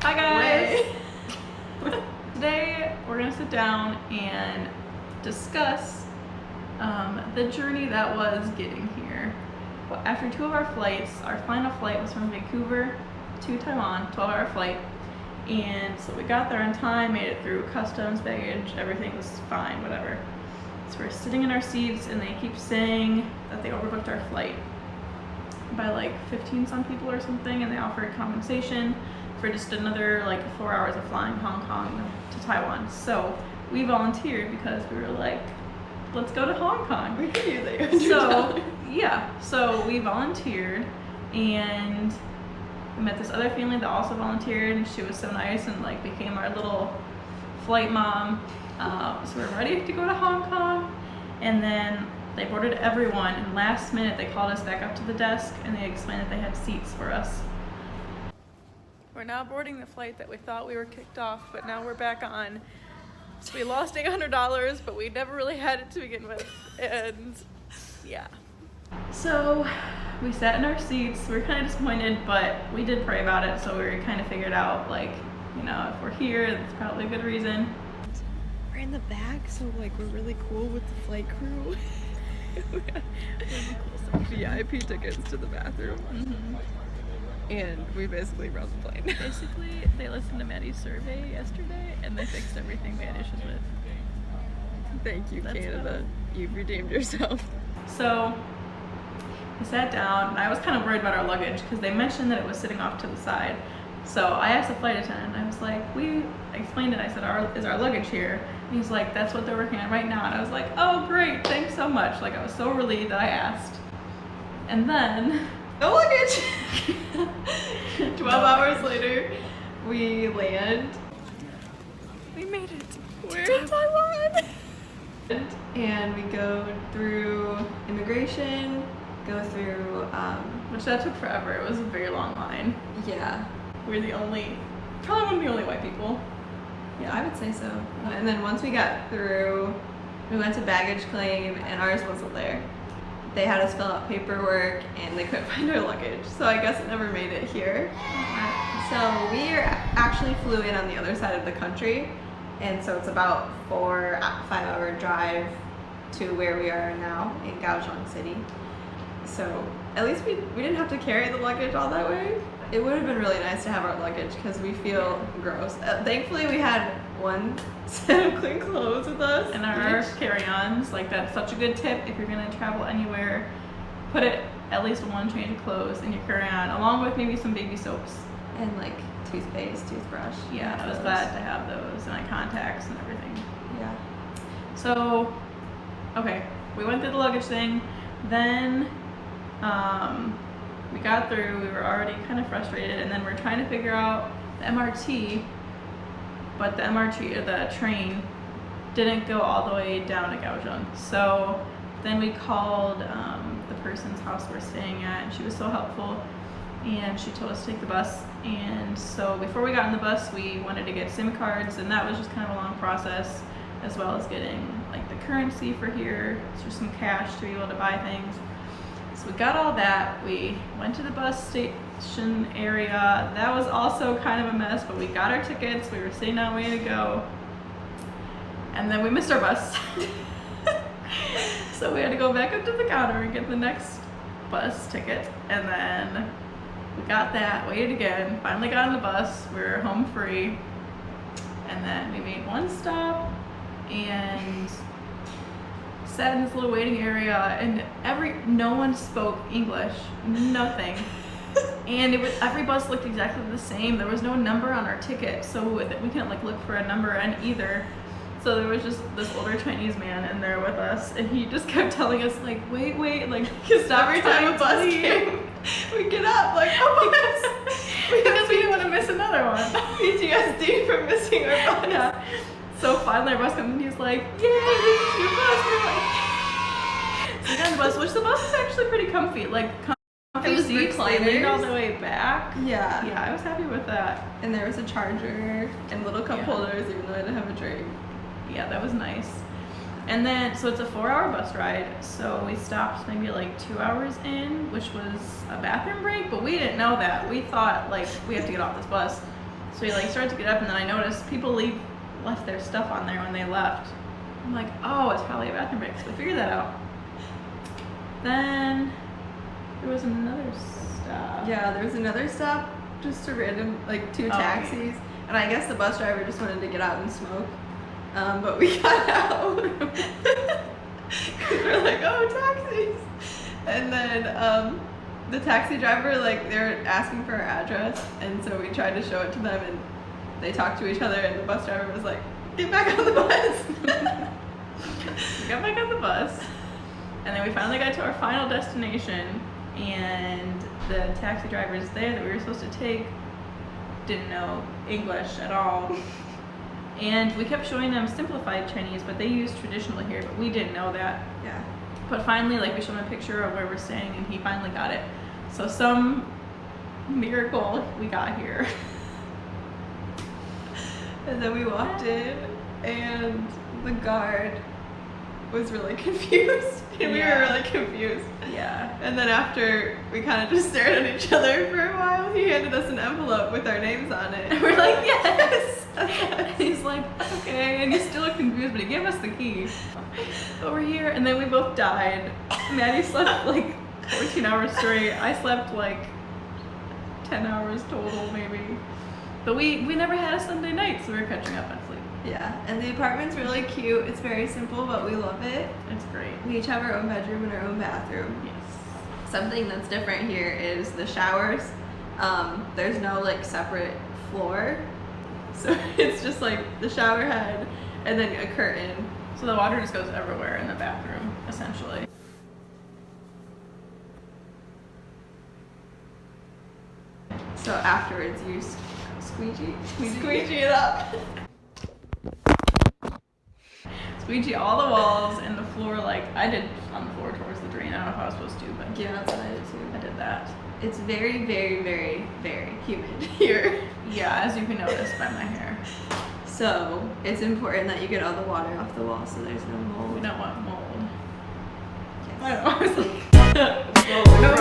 Hi guys! Today we're gonna sit down and discuss the journey that was getting here. After 2 of our flights, our final flight was from Vancouver to Taiwan, 12-hour flight. And so we got there on time, made it through customs, baggage, everything was fine, whatever. So we're sitting in our seats and they keep saying that they overbooked our flight by like 15 some people or something, and they offered compensation for just another like 4 hours of flying Hong Kong to Taiwan. So we volunteered because we were like, let's go to Hong Kong. We could use it. So yeah, so we volunteered and we met this other family that also volunteered, and she was so nice and like became our little flight mom. So we're ready to go to Hong Kong, and then they boarded everyone, and last minute they called us back up to the desk and they explained that they had seats for us. We're now boarding the flight that we thought we were kicked off, but now we're back on. So we lost $800, but we never really had it to begin with, and yeah. So we sat in our seats. We were kind of disappointed, but we did pray about it, so we kind of figured out, like, you know, if we're here, that's probably a good reason. We're in the back, so like we're really cool with the flight crew. We have VIP tickets to the bathroom. And we basically run the plane. Basically, they listened to Maddie's survey yesterday and they fixed everything we had issues with. Thank you, That's Canada. You've redeemed yourself. So we sat down, and I was kind of worried about our luggage because they mentioned that it was sitting off to the side. So I asked the flight attendant, I was like, I explained it, I said, is our luggage here? And he's like, that's what they're working on right now. And I was like, oh great, thanks so much. Like, I was so relieved that I asked. And then, No luggage! 12 hours later, we land. we made it. We're in Taiwan! And we go through immigration, go through, Which that took forever. It was a very long line. yeah. We're probably one of the only white people. Yeah, I would say so. And then once we got through, we went to baggage claim and ours wasn't there. They had us fill out paperwork and they couldn't find our luggage. So I guess it never made it here. So we actually flew in on the other side of the country. And so it's about 5-hour drive to where we are now in Kaohsiung City. So at least we didn't have to carry the luggage all that way. It would have been really nice to have our luggage because we feel gross. Thankfully we had one set of clean clothes with us. And our carry-ons, like, that's such a good tip. If you're gonna travel anywhere, put at least one change of clothes in your carry-on, along with maybe some baby soaps. And like toothpaste, toothbrush. Yeah, I was glad to have those, and eye contacts and everything. Yeah. So, okay, we went through the luggage thing. Then we got through. We were already kind of frustrated, and then we're trying to figure out the MRT, but the train didn't go all the way down to Kaohsiung. So then we called the person's house we're staying at, and she was so helpful, and she told us to take the bus. And so before we got on the bus, we wanted to get SIM cards, and that was just kind of a long process, as well as getting like the currency for here, so some cash to be able to buy things. So we got all that. We went to the bus station area. That was also kind of a mess, but we got our tickets. We were sitting down waiting to go, and then we missed our bus. So we had to go back up to the counter and get the next bus ticket, and then we got that, waited again, finally got on the bus. We were home free, and then we made one stop and sat in this little waiting area, and no one spoke English, nothing. And every bus looked exactly the same. There was no number on our ticket, so we couldn't like look for a number on either. So there was just this older Chinese man in there with us, and he just kept telling us like, wait, like, stop Every time a bus came, we get up like, oh, because we didn't want to miss another one. PTSD from missing our bus. Yeah. So finally our bus comes, and he's like, yay, this is your bus. We're like, so we got on the bus, which the bus is actually pretty comfy. Like, comfy was seats, they leaned all recliners. the way back. Yeah. Yeah, I was happy with that. And there was a charger and little cup Yeah. holders, even though I didn't have a drink. Yeah, that was nice. And then, so it's a 4-hour bus ride. So we stopped maybe like 2 hours in, which was a bathroom break, but we didn't know that. We thought like we have to get off this bus. So we like started to get up, and then I noticed people left their stuff on there when they left. I'm like, oh, it's probably a bathroom break. So we figured that out. Then there was another stop. Yeah, there was another stop, just a random, like 2 Oh, taxis. okay. And I guess the bus driver just wanted to get out and smoke. But we got out. We're like, oh, taxis. And then the taxi driver, like, they're asking for our address. And so we tried to show it to them, and they talked to each other. And the bus driver was like, get back on the bus. We got back on the bus, and then we finally got to our final destination, and the taxi drivers there that we were supposed to take didn't know English at all. And we kept showing them simplified Chinese, but they use traditional here, but we didn't know that. Yeah. But finally, like, we showed him a picture of where we're staying, and he finally got it. So some miracle, we got here. And then we walked in, and the guard was really confused. And we were Yeah. really confused. Yeah. And then after we kind of just stared at each other for a while, he handed us an envelope with our names on it. And we're like, yes! And he's like, okay. And he's still confused, but he gave us the key. But we're here, and then we both died. Maddie slept like 14 hours straight. I slept like 10 hours total, maybe. But we never had a Sunday night, so we were catching up on sleep. Yeah, and the apartment's really cute. It's very simple, but we love it. It's great. We each have our own bedroom and our own bathroom. Yes. Something that's different here is the showers. There's no like separate floor. So it's just like the shower head and then a curtain. So the water just goes everywhere in the bathroom, essentially. So afterwards you squeegee it up. Squeegee all the walls and the floor, like I did on the floor towards the drain. I don't know if I was supposed to, but Yeah, that's what I did I too. did that. It's very, very, very, very humid here. Yeah, as you can notice by my hair. So it's important that you get all the water off the wall so there's no mold. We don't want mold. Yes. I don't know. I was like, No